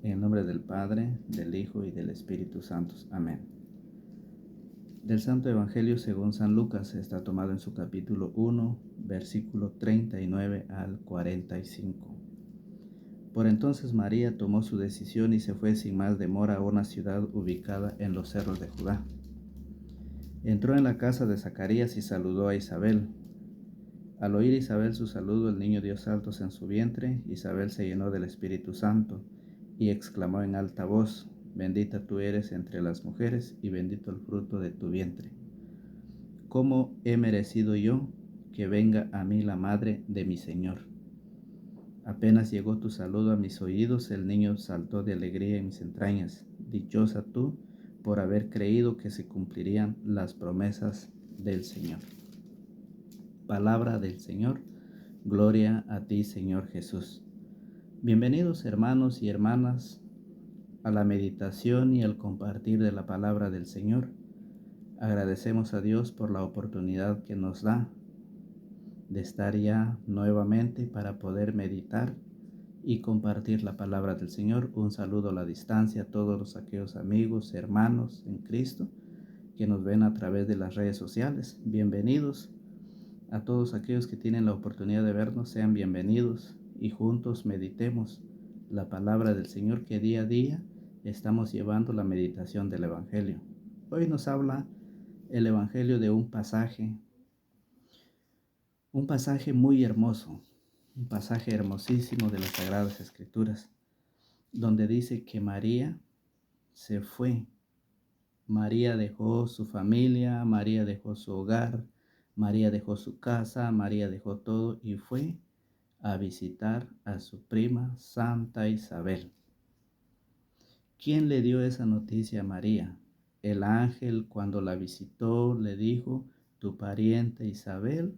En el nombre del Padre, del Hijo y del Espíritu Santo. Amén. Del Santo Evangelio según San Lucas está tomado en su capítulo 1, versículo 39 al 45. Por entonces María tomó su decisión y se fue sin más demora a una ciudad ubicada en los cerros de Judá. Entró en la casa de Zacarías y saludó a Isabel. Al oír Isabel su saludo, el niño dio saltos en su vientre. Isabel se llenó del Espíritu Santo y exclamó en alta voz: Bendita tú eres entre las mujeres y bendito el fruto de tu vientre. ¿Cómo he merecido yo que venga a mí la madre de mi Señor? Apenas llegó tu saludo a mis oídos, el niño saltó de alegría en mis entrañas. Dichosa tú por haber creído que se cumplirían las promesas del Señor. Palabra del Señor. Gloria a ti, Señor Jesús. Bienvenidos, hermanos y hermanas, a la meditación y al compartir de la palabra del Señor. Agradecemos a Dios por la oportunidad que nos da de estar ya nuevamente para poder meditar y compartir la palabra del Señor. Un saludo a la distancia a todos aquellos amigos, hermanos en Cristo que nos ven a través de las redes sociales. Bienvenidos a todos aquellos que tienen la oportunidad de vernos, sean bienvenidos y juntos meditemos la palabra del Señor, que día a día estamos llevando la meditación del Evangelio. Hoy nos habla el Evangelio de un pasaje muy hermoso, un pasaje hermosísimo de las Sagradas Escrituras, donde dice que María se fue. María dejó su familia, María dejó su hogar, María dejó su casa, María dejó todo y fue a visitar a su prima Santa Isabel. ¿Quién le dio esa noticia a María? El ángel, cuando la visitó, le dijo: tu pariente Isabel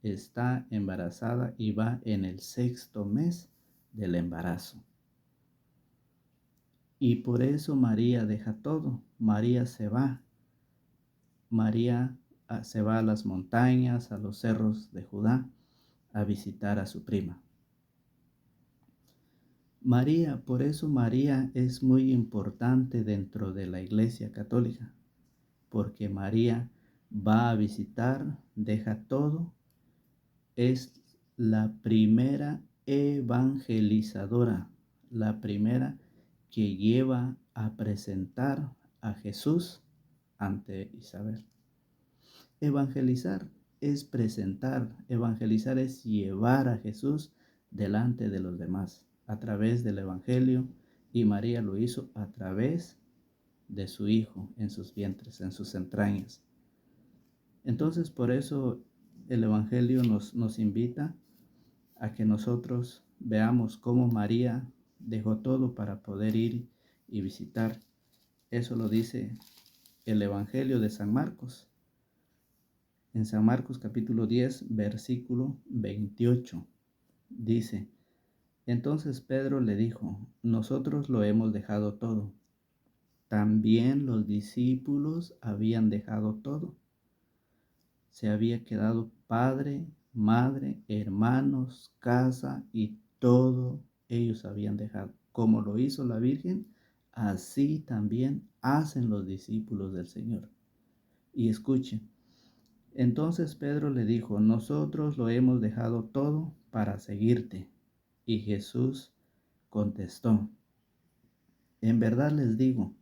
está embarazada y va en el 6º mes del embarazo. Y por eso María deja todo. María se va. María se va a las montañas, a los cerros de Judá, a visitar a su prima. Por eso María es muy importante dentro de la Iglesia Católica, porque María va a visitar, deja todo, es la primera evangelizadora, la primera que lleva a presentar a Jesús ante Isabel. Evangelizar es presentar, evangelizar es llevar a Jesús delante de los demás a través del Evangelio, y María lo hizo a través de su Hijo en sus vientres, en sus entrañas. Entonces, por eso el Evangelio nos invita a que nosotros veamos cómo María dejó todo para poder ir y visitar. Eso lo dice el Evangelio de San Marcos. En San Marcos capítulo 10, versículo 28, dice: Entonces Pedro le dijo: nosotros lo hemos dejado todo. También los discípulos habían dejado todo. Se había quedado padre, madre, hermanos, casa y todo ellos habían dejado. Como lo hizo la Virgen, así también hacen los discípulos del Señor. Y escuchen. Entonces Pedro le dijo: nosotros lo hemos dejado todo para seguirte. Y Jesús contestó: en verdad les digo,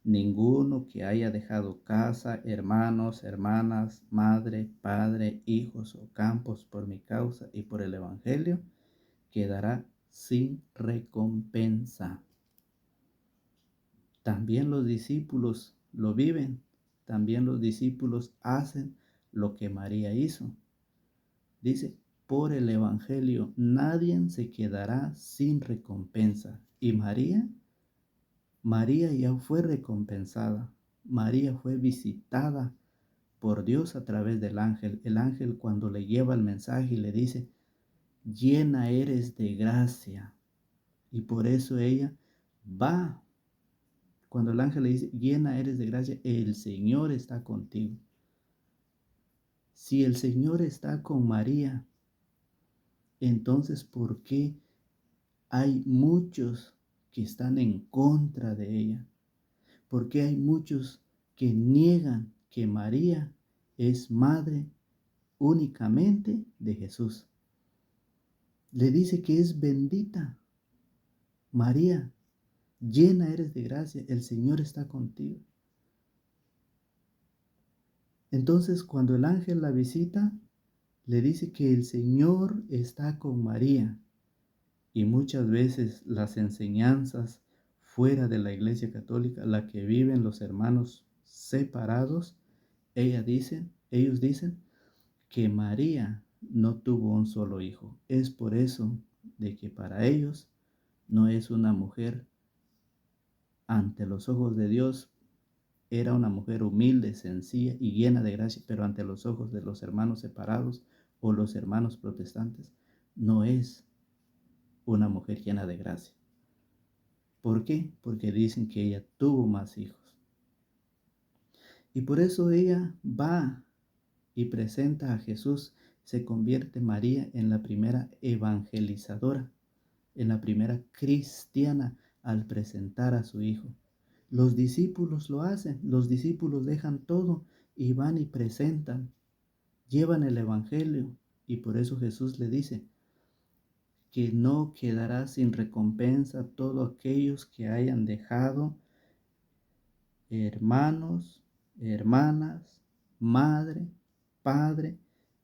ninguno que haya dejado casa, hermanos, hermanas, madre, padre, hijos o campos por mi causa y por el Evangelio, quedará sin recompensa. También los discípulos lo viven, también los discípulos hacen lo que María hizo. Dice: por el Evangelio nadie se quedará sin recompensa. Y María ya fue recompensada. María fue visitada por Dios a través del ángel. El ángel, cuando le lleva el mensaje y le dice: llena eres de gracia. Y por eso ella va. Cuando el ángel le dice: llena eres de gracia, el Señor está contigo. Si el Señor está con María, entonces ¿por qué hay muchos que están en contra de ella. Porque hay muchos que niegan que María es madre únicamente de Jesús. Le dice que es bendita. María, llena eres de gracia, el Señor está contigo. Entonces, cuando el ángel la visita, le dice que el Señor está con María. Y muchas veces las enseñanzas fuera de la Iglesia Católica, la que viven los hermanos separados, ellos dicen que María no tuvo un solo hijo. Es por eso de que para ellos no es una mujer ante los ojos de Dios. Era una mujer humilde, sencilla y llena de gracia, pero ante los ojos de los hermanos separados o los hermanos protestantes, no es una mujer llena de gracia. ¿Por qué? Porque dicen que ella tuvo más hijos. Y por eso ella va y presenta a Jesús. Se convierte María en la primera evangelizadora, en la primera cristiana al presentar a su hijo. Los discípulos lo hacen, los discípulos dejan todo y van y presentan, llevan el evangelio. Y por eso Jesús le dice que no quedará sin recompensa todos aquellos que hayan dejado hermanos, hermanas, madre, padre,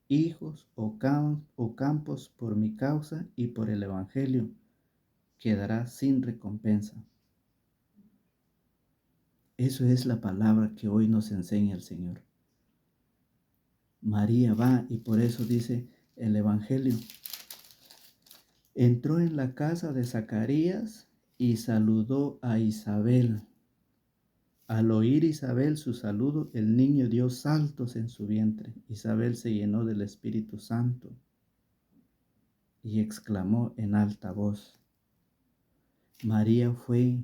hijos o campos por mi causa y por el evangelio, quedará sin recompensa. Eso es la palabra que hoy nos enseña el Señor. María va y por eso dice el evangelio. Entró en la casa de Zacarías y saludó a Isabel. Al oír Isabel su saludo, el niño dio saltos en su vientre. Isabel se llenó del Espíritu Santo y exclamó en alta voz. María fue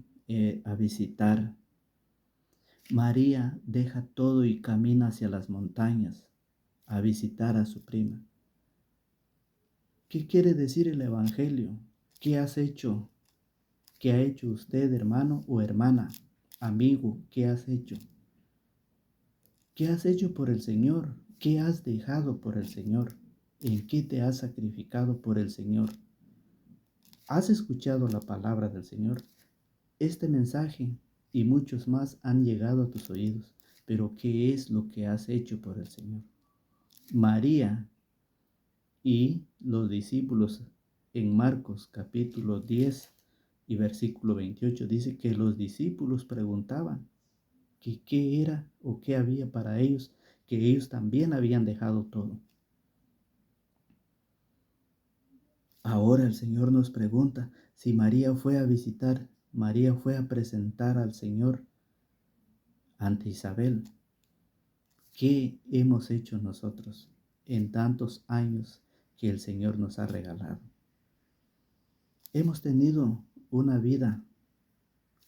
a visitar. María deja todo y camina hacia las montañas a visitar a su prima. ¿Qué quiere decir el Evangelio? ¿Qué has hecho? ¿Qué ha hecho usted, hermano o hermana? Amigo, ¿qué has hecho? ¿Qué has hecho por el Señor? ¿Qué has dejado por el Señor? ¿En qué te has sacrificado por el Señor? ¿Has escuchado la palabra del Señor? Este mensaje y muchos más han llegado a tus oídos, pero ¿qué es lo que has hecho por el Señor? María y los discípulos en Marcos capítulo 10 y versículo 28 dice que los discípulos preguntaban que qué era o qué había para ellos, que ellos también habían dejado todo. Ahora el Señor nos pregunta si María fue a visitar, María fue a presentar al Señor ante Isabel. ¿Qué hemos hecho nosotros en tantos años que el Señor nos ha regalado? Hemos tenido una vida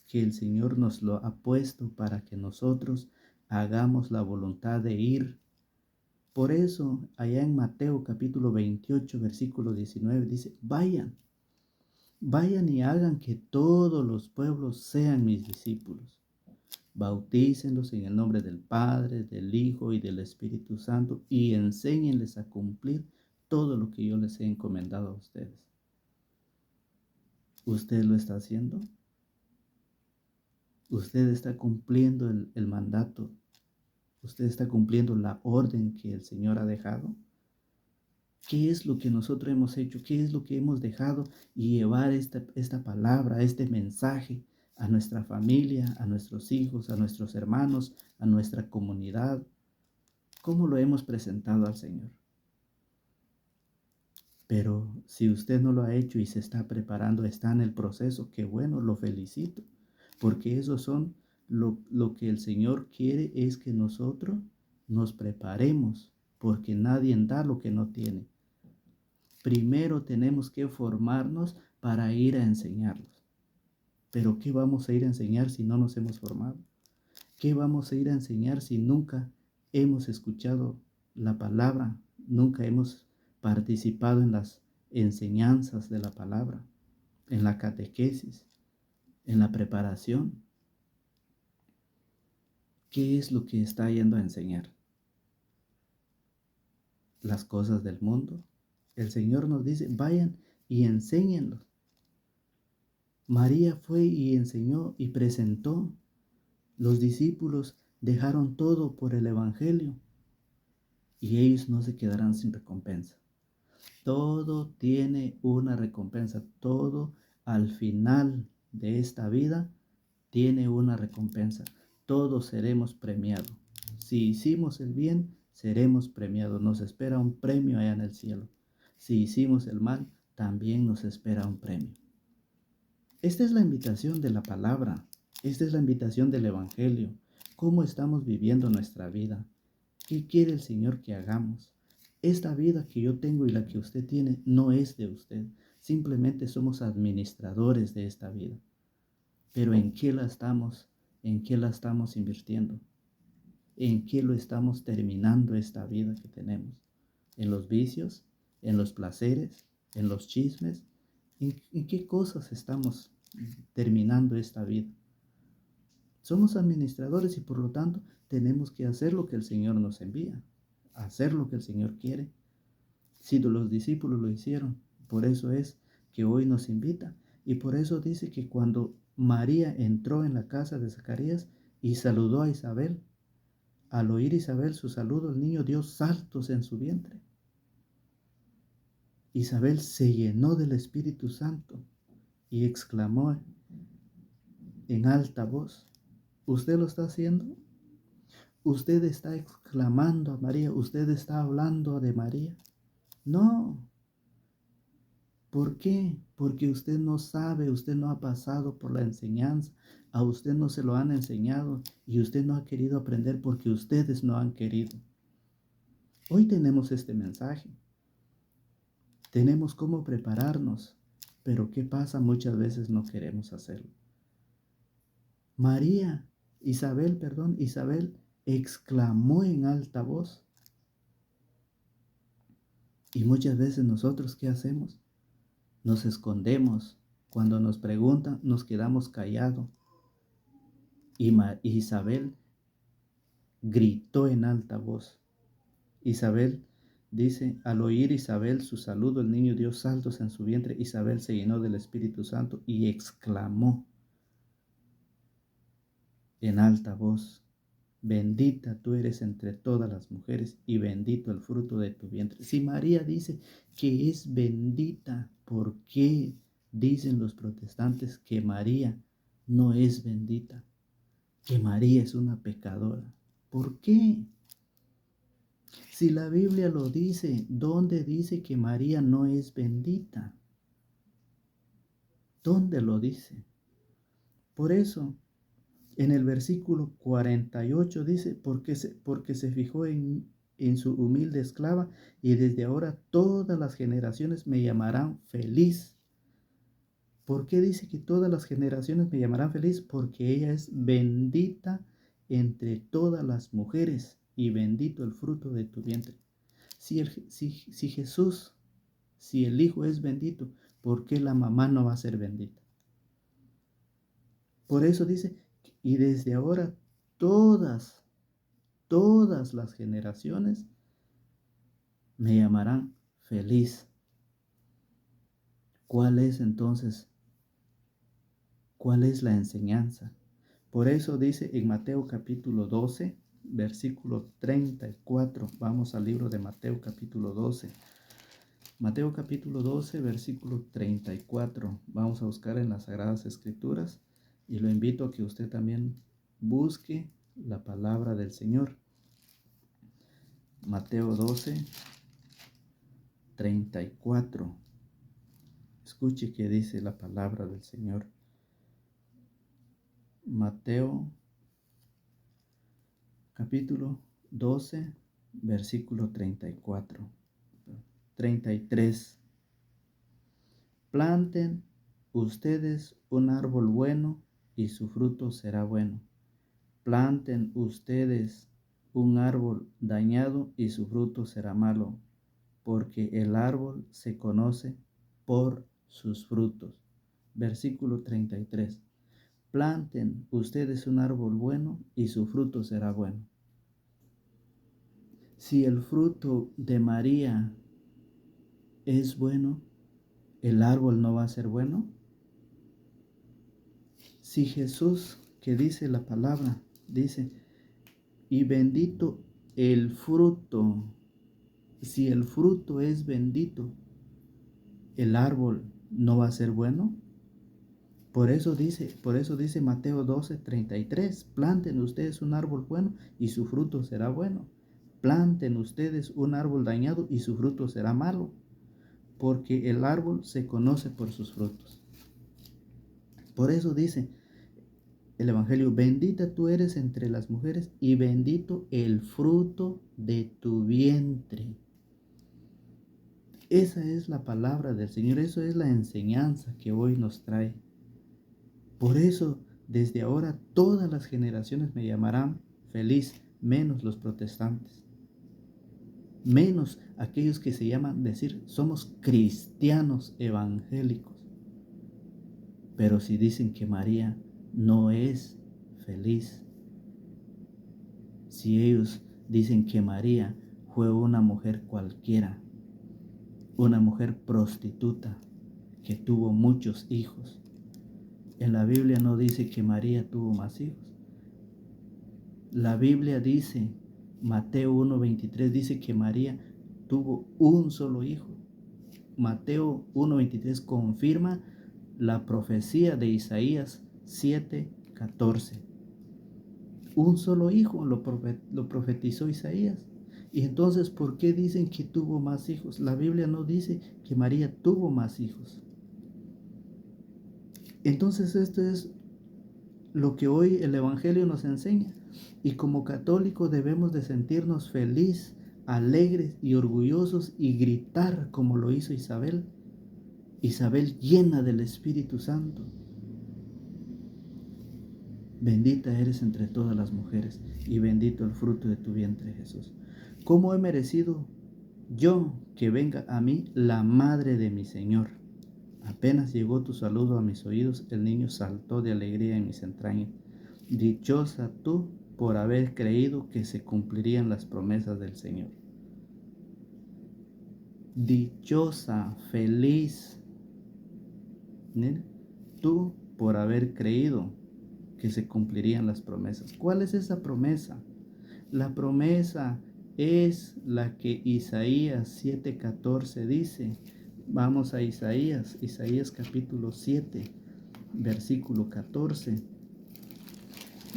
que el Señor nos lo ha puesto para que nosotros hagamos la voluntad de ir. Por eso, allá en Mateo capítulo 28, versículo 19, dice, vayan y hagan que todos los pueblos sean mis discípulos. Bautícenlos en el nombre del Padre, del Hijo y del Espíritu Santo y enséñenles a cumplir todo lo que yo les he encomendado a ustedes. ¿Usted lo está haciendo? ¿Usted está cumpliendo el mandato? ¿Usted está cumpliendo la orden que el Señor ha dejado? ¿Qué es lo que nosotros hemos hecho? ¿Qué es lo que hemos dejado? Y llevar esta palabra, este mensaje a nuestra familia, a nuestros hijos, a nuestros hermanos, a nuestra comunidad. ¿Cómo lo hemos presentado al Señor? Pero si usted no lo ha hecho y se está preparando, está en el proceso, qué bueno, lo felicito. Porque eso son lo que el Señor quiere es que nosotros nos preparemos, porque nadie da lo que no tiene. Primero tenemos que formarnos para ir a enseñarlos. Pero ¿qué vamos a ir a enseñar si no nos hemos formado? ¿Qué vamos a ir a enseñar si nunca hemos escuchado la palabra? Nunca hemos participado en las enseñanzas de la palabra, en la catequesis. en la preparación, ¿qué es lo que está yendo a enseñar? Las cosas del mundo. El Señor nos dice, vayan y enséñenlos. María fue y enseñó y presentó. Los discípulos dejaron todo por el Evangelio y ellos no se quedarán sin recompensa. Todo tiene una recompensa. Todo al final de esta vida tiene una recompensa. Todos seremos premiados. Si hicimos el bien, seremos premiados. Nos espera un premio allá en el cielo. Si hicimos el mal, también nos espera un premio. Esta es la invitación de la palabra. Esta es la invitación del Evangelio. ¿Cómo estamos viviendo nuestra vida? ¿Qué quiere el Señor que hagamos? Esta vida que yo tengo y la que usted tiene no es de usted. Simplemente somos administradores de esta vida. Pero ¿en qué la estamos? ¿En qué la estamos invirtiendo? ¿En qué lo estamos terminando esta vida que tenemos? ¿En los vicios? ¿En los placeres? ¿En los chismes? ¿En qué cosas estamos terminando esta vida? Somos administradores y por lo tanto tenemos que hacer lo que el Señor nos envía, hacer lo que el Señor quiere. Si los discípulos lo hicieron, por eso es que hoy nos invita. Y por eso dice que cuando María entró en la casa de Zacarías y saludó a Isabel, al oír Isabel su saludo, el niño dio saltos en su vientre. Isabel se llenó del Espíritu Santo y exclamó en alta voz, ¿usted lo está haciendo? ¿Usted está exclamando a María? ¿Usted está hablando de María? No. ¿Por qué? Porque usted no sabe, usted no ha pasado por la enseñanza, a usted no se lo han enseñado y usted no ha querido aprender porque ustedes no han querido. Hoy tenemos este mensaje. Tenemos cómo prepararnos, pero ¿qué pasa? Muchas veces no queremos hacerlo. Isabel exclamó en alta voz. Y muchas veces nosotros, ¿qué hacemos? Nos escondemos. Cuando nos preguntan, nos quedamos callados. Y Isabel gritó en alta voz. Isabel dice, al oír Isabel su saludo, el niño dio saltos en su vientre. Isabel se llenó del Espíritu Santo y exclamó en alta voz, bendita tú eres entre todas las mujeres y bendito el fruto de tu vientre. Si María dice que es bendita, ¿por qué dicen los protestantes que María no es bendita? Que María es una pecadora. ¿Por qué? Si la Biblia lo dice, ¿dónde dice que María no es bendita? ¿Dónde lo dice? Por eso, en el versículo 48 dice, porque se fijó en su humilde esclava, y desde ahora todas las generaciones me llamarán feliz. ¿Por qué dice que todas las generaciones me llamarán feliz? Porque ella es bendita entre todas las mujeres, y bendito el fruto de tu vientre. Si Jesús, si el Hijo es bendito, ¿por qué la mamá no va a ser bendita? Por eso dice, y desde ahora todas las generaciones me llamarán feliz. ¿Cuál es entonces? ¿Cuál es la enseñanza? Por eso dice en Mateo capítulo 12, versículo 34. Vamos al libro de Mateo capítulo 12. Mateo capítulo 12, versículo 34. Vamos a buscar en las Sagradas Escrituras y lo invito a que usted también busque la palabra del Señor. Mateo 12, 34. Escuche qué dice la palabra del Señor. Mateo capítulo 12, versículo 34. 33. Planten ustedes un árbol bueno y su fruto será bueno. Planten ustedes un árbol dañado y su fruto será malo, porque el árbol se conoce por sus frutos. Versículo 33. planten ustedes un árbol bueno y su fruto será bueno. Si el fruto de María es bueno, ¿el árbol no va a ser bueno? Si Jesús, que dice la palabra, dice, y bendito el fruto, si el fruto es bendito, ¿el árbol no va a ser bueno? Por eso dice Mateo 12:33, planten ustedes un árbol bueno y su fruto será bueno. Planten ustedes un árbol dañado y su fruto será malo, porque el árbol se conoce por sus frutos. Por eso dice el Evangelio, bendita tú eres entre las mujeres y bendito el fruto de tu vientre. Esa es la palabra del Señor, eso es la enseñanza que hoy nos trae. Por eso, desde ahora, todas las generaciones me llamarán feliz, menos los protestantes, menos aquellos que se llaman decir, somos cristianos evangélicos. Pero si dicen que María no es feliz, si ellos dicen que María fue una mujer cualquiera, una mujer prostituta que tuvo muchos hijos, en la Biblia no dice que María tuvo más hijos. La Biblia dice, Mateo 1:23 dice que María tuvo un solo hijo. Mateo 1:23 confirma la profecía de Isaías 7:14. Un solo hijo lo profetizó Isaías. Y entonces, ¿por qué dicen que tuvo más hijos? La Biblia no dice que María tuvo más hijos. Entonces, esto es lo que hoy el Evangelio nos enseña. Y como católicos debemos de sentirnos felices, alegres y orgullosos y gritar como lo hizo Isabel. Isabel llena del Espíritu Santo. Bendita eres entre todas las mujeres y bendito el fruto de tu vientre, Jesús. ¿Cómo he merecido yo que venga a mí la madre de mi Señor? Apenas llegó tu saludo a mis oídos, el niño saltó de alegría en mis entrañas. Dichosa tú por haber creído que se cumplirían las promesas del Señor. Dichosa, feliz, ¿sí? Tú por haber creído que se cumplirían las promesas. ¿Cuál es esa promesa? La promesa es la que Isaías 7:14 dice. Vamos a Isaías capítulo 7, versículo 14.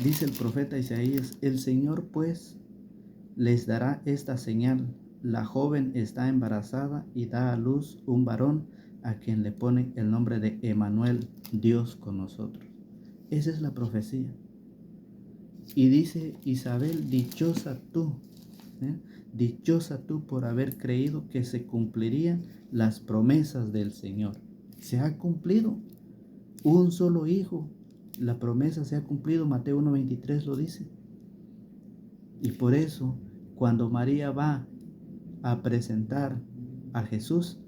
Dice el profeta Isaías, el Señor pues les dará esta señal, la joven está embarazada y da a luz un varón a quien le ponen el nombre de Emmanuel, Dios con nosotros. Esa es la profecía. Y dice Isabel, dichosa tú, dichosa tú por haber creído que se cumplirían las promesas del Señor. Se ha cumplido un solo hijo. La promesa se ha cumplido, Mateo 1:23 lo dice. Y por eso, cuando María va a presentar a Jesús,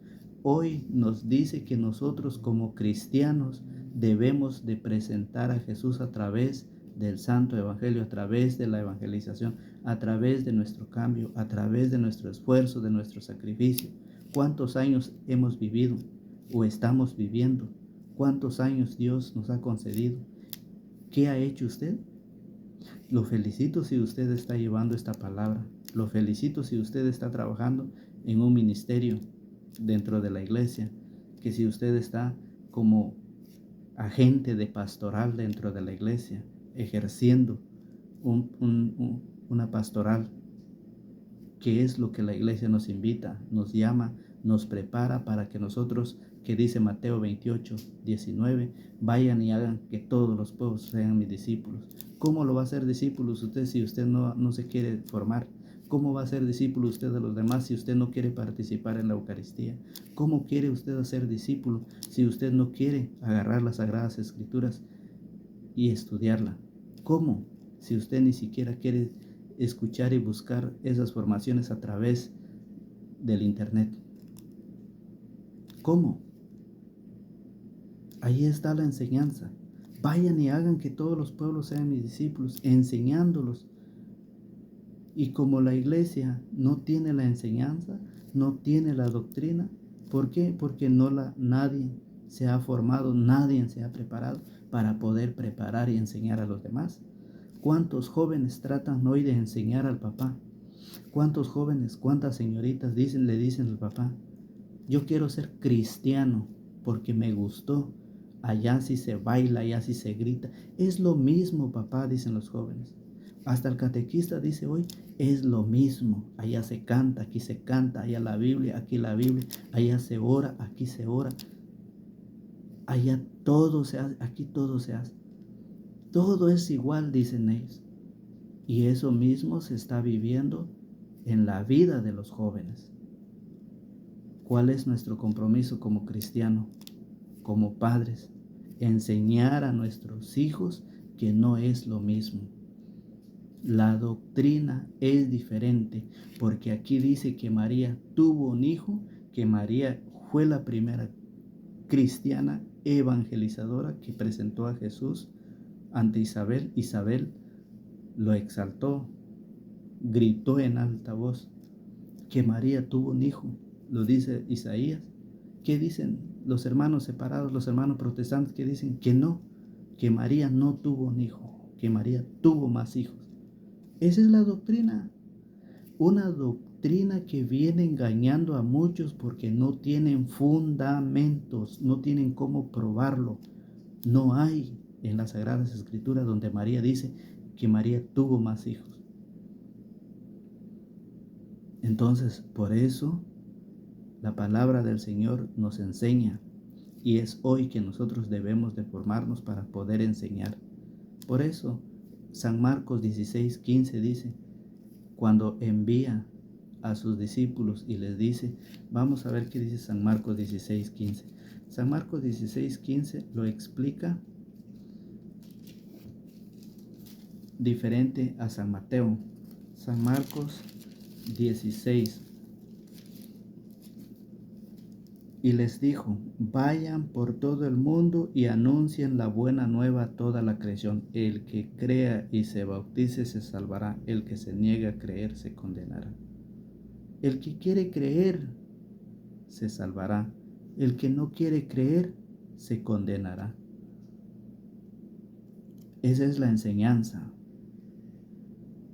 hoy nos dice que nosotros como cristianos debemos de presentar a Jesús a través del Santo Evangelio, a través de la evangelización, a través de nuestro cambio, a través de nuestro esfuerzo, de nuestro sacrificio. ¿Cuántos años hemos vivido o estamos viviendo? ¿Cuántos años Dios nos ha concedido? ¿Qué ha hecho usted? Lo felicito si usted está llevando esta palabra. Lo felicito si usted está trabajando en un ministerio dentro de la iglesia. Que si usted está como agente de pastoral dentro de la iglesia, ejerciendo una pastoral, que es lo que la iglesia nos invita, nos llama, nos prepara para que nosotros, que dice Mateo 28:19, vayan y hagan que todos los pueblos sean mis discípulos. ¿Cómo lo va a hacer discípulos usted si usted no se quiere formar? ¿Cómo va a ser discípulo usted de los demás si usted no quiere participar en la Eucaristía? ¿Cómo quiere usted hacer discípulo si usted no quiere agarrar las Sagradas Escrituras y estudiarla? ¿Cómo? Si usted ni siquiera quiere escuchar y buscar esas formaciones a través del internet. ¿Cómo? Ahí está la enseñanza. Vayan y hagan que todos los pueblos sean mis discípulos, enseñándolos. Y como la iglesia no tiene la enseñanza, no tiene la doctrina, ¿por qué? Porque nadie se ha formado, nadie se ha preparado para poder preparar y enseñar a los demás. ¿Cuántos jóvenes tratan hoy de enseñar al papá? ¿Cuántos jóvenes, cuántas señoritas le dicen al papá: yo quiero ser cristiano porque me gustó? Allá sí se baila, allá sí se grita. Es lo mismo, papá, dicen los jóvenes. Hasta el catequista dice hoy, es lo mismo. Allá se canta, allá la Biblia, aquí la Biblia, allá se ora, aquí se ora. Allá todo se hace, aquí todo se hace. Todo es igual, dicen ellos. Y eso mismo se está viviendo en la vida de los jóvenes. ¿Cuál es nuestro compromiso como cristiano, como padres? Enseñar a nuestros hijos que no es lo mismo. La doctrina es diferente, porque aquí dice que María tuvo un hijo, que María fue la primera cristiana evangelizadora que presentó a Jesús ante Isabel. Isabel lo exaltó, gritó en alta voz que María tuvo un hijo, lo dice Isaías. ¿Qué dicen los hermanos separados, los hermanos protestantes, que dicen que no, que María no tuvo un hijo, que María tuvo más hijos? Esa es la doctrina, una doctrina que viene engañando a muchos porque no tienen fundamentos, no tienen cómo probarlo. No hay en las Sagradas Escrituras donde María dice que María tuvo más hijos. Entonces, por eso la palabra del Señor nos enseña, y es hoy que nosotros debemos de formarnos para poder enseñar. Por eso, San Marcos 16:15 dice, cuando envía a sus discípulos y les dice, vamos a ver qué dice San Marcos 16:15. San Marcos 16:15 lo explica diferente a San Mateo. San Marcos 16. Y les dijo, vayan por todo el mundo y anuncien la buena nueva a toda la creación. El que crea y se bautice se salvará. El que se niegue a creer se condenará. El que quiere creer se salvará. El que no quiere creer se condenará. Esa es la enseñanza.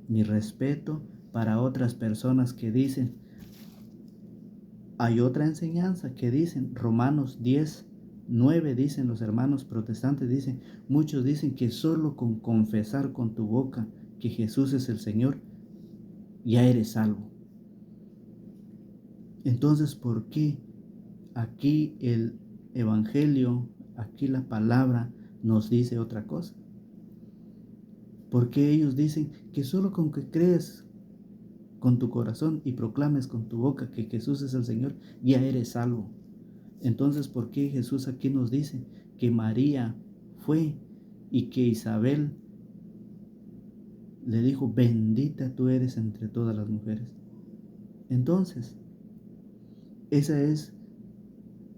Mi respeto para otras personas que dicen, hay otra enseñanza que dicen, Romanos 10:9, dicen los hermanos protestantes, dicen, muchos dicen que solo con confesar con tu boca que Jesús es el Señor, ya eres salvo. Entonces, ¿por qué aquí el Evangelio, aquí la palabra nos dice otra cosa? Porque ellos dicen que solo con que crees con tu corazón y proclames con tu boca que Jesús es el Señor, ya eres salvo? Entonces, ¿por qué Jesús aquí nos dice que María fue y que Isabel le dijo, bendita tú eres entre todas las mujeres? Entonces, esa es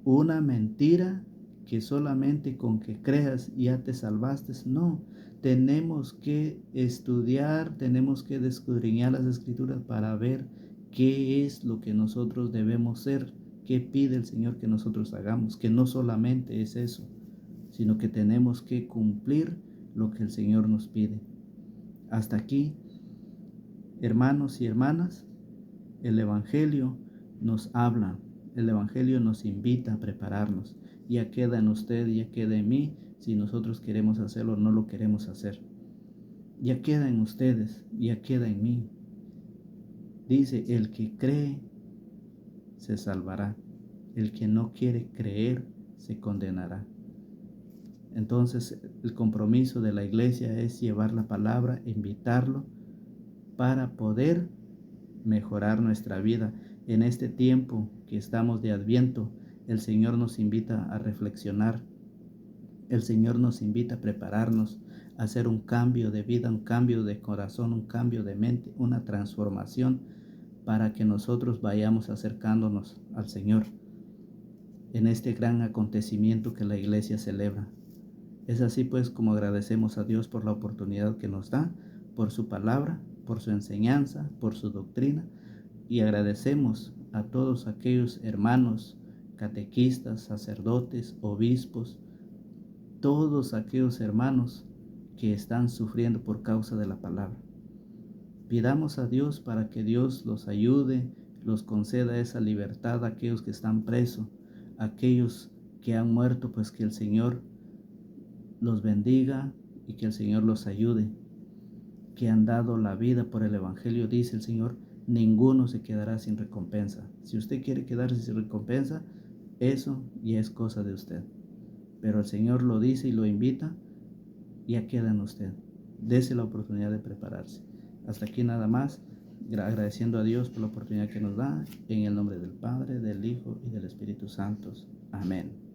una mentira, que solamente con que creas ya te salvaste. No, tenemos que estudiar, tenemos que escudriñar las Escrituras para ver qué es lo que nosotros debemos ser, qué pide el Señor que nosotros hagamos, que no solamente es eso, sino que tenemos que cumplir lo que el Señor nos pide. Hasta aquí, hermanos y hermanas, el Evangelio nos habla, el Evangelio nos invita a prepararnos. Ya queda en usted, ya queda en mí, si nosotros queremos hacerlo o no lo queremos hacer. Ya queda en ustedes, ya queda en mí. Dice, el que cree se salvará, el que no quiere creer se condenará. Entonces, el compromiso de la iglesia es llevar la palabra, invitarlo para poder mejorar nuestra vida. En este tiempo que estamos de Adviento, el Señor nos invita a reflexionar. El Señor nos invita a prepararnos, a hacer un cambio de vida, un cambio de corazón, un cambio de mente, una transformación para que nosotros vayamos acercándonos al Señor en este gran acontecimiento que la iglesia celebra. Es así pues como agradecemos a Dios por la oportunidad que nos da, por su palabra, por su enseñanza, por su doctrina, y agradecemos a todos aquellos hermanos, catequistas, sacerdotes, obispos, todos aquellos hermanos que están sufriendo por causa de la palabra. Pidamos a Dios para que Dios los ayude, los conceda esa libertad a aquellos que están presos, a aquellos que han muerto, pues que el Señor los bendiga y que el Señor los ayude, que han dado la vida por el Evangelio, dice el Señor, ninguno se quedará sin recompensa. Si usted quiere quedarse sin recompensa, eso ya es cosa de usted. Pero el Señor lo dice y lo invita, ya queda en usted. Dese la oportunidad de prepararse. Hasta aquí nada más, agradeciendo a Dios por la oportunidad que nos da, en el nombre del Padre, del Hijo y del Espíritu Santo. Amén.